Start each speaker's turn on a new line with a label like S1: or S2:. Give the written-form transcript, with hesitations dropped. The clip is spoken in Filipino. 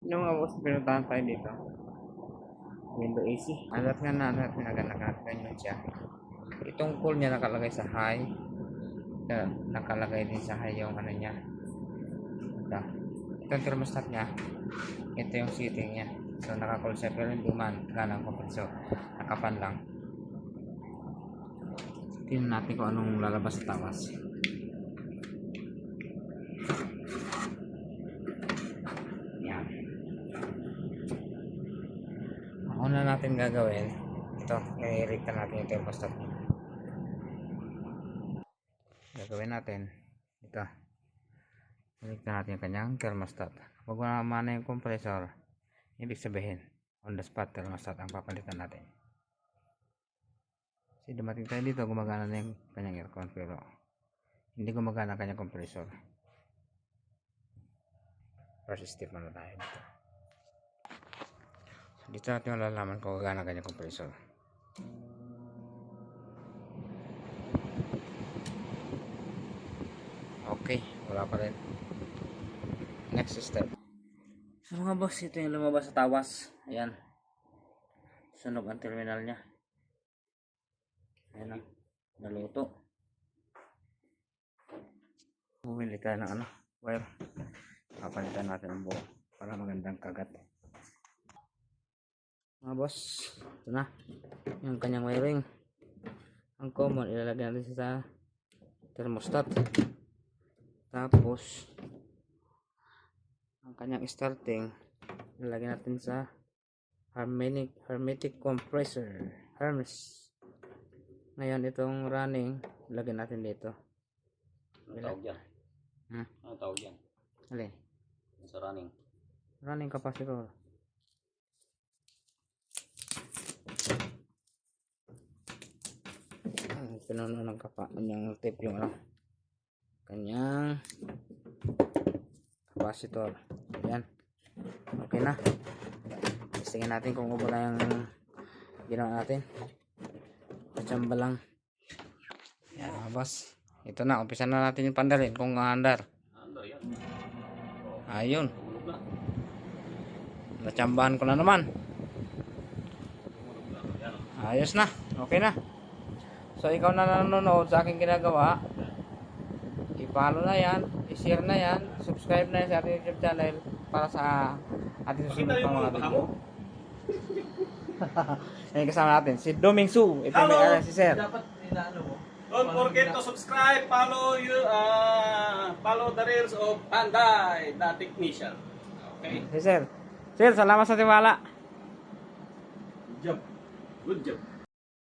S1: Nung mga boss, pinuntahan tayo dito. Window AC. Alat nga na, naganakan siya. Itong cool niya nakalagay sa high. Nakalagay din sa high yung ano niya. Ito yung thermostat niya. Ito yung setting niya. So naka-cool siya pero hindi man. Wala ng kompresor. Nakapan lang. Tingnan natin kung anong lalabas sa tawas. Yan. Ang una natin gagawin, ito, i-recta natin yung thermostat niya. Gagawin natin, ito. I-recta natin yung kanyang thermostat. Pag wala mana yung compressor, ibig sabihin, on the spot thermostat ang papalitan natin. Kasi dumating tayo dito, gumagana na yung kanyang aircon pero hindi gumagana ang kanyang compressor. First step muna tayo dito. Dito natin malalaman kung gagana ang kanyang compressor. Okay, wala pa rin. Next step. So mga boss, ito yung lumabas sa tawas. Ayan. Sunog ang terminal niya. Ayan na. Naluto. Bumili tayo ng wire. Papalitan natin ang buo para magandang kagat. Mga boss, ito na. Yung kanyang wiring. Ang common, ilalagay natin sa thermostat. Tapos, ang kanyang starting, ilalagay natin sa hermetic compressor. Hermes. Ngayon, itong running, ilagay natin dito.
S2: Ano tawag yan? Ano tawag yan?
S1: Alin?
S2: Sa running.
S1: Running capacitor. Pinuno ng kanyang tape yung kanyang capacitor. Ayan. Okay na. Testingin natin kung ubo na yung ginawa natin. Pachamba lang. Yan mga boss. Ito na. Umpisa na natin yung pandarin kung andar.
S2: Yan.
S1: Ayun. Natsambahan ko na naman. Ayos na. Okay na. So ikaw na nanonood sa aking ginagawa, i-follow na yan, i-share na yan, subscribe na yan sa ating YouTube channel para sa ating susunod pang mga video. Ngayon kasama natin si Doming Su. Ito may si Sir.
S3: Don't forget to subscribe, follow the reels of Panday, the technician. Okay?
S1: Si Sir. Sir, salamat sa tiwala.
S3: Good job. Good job.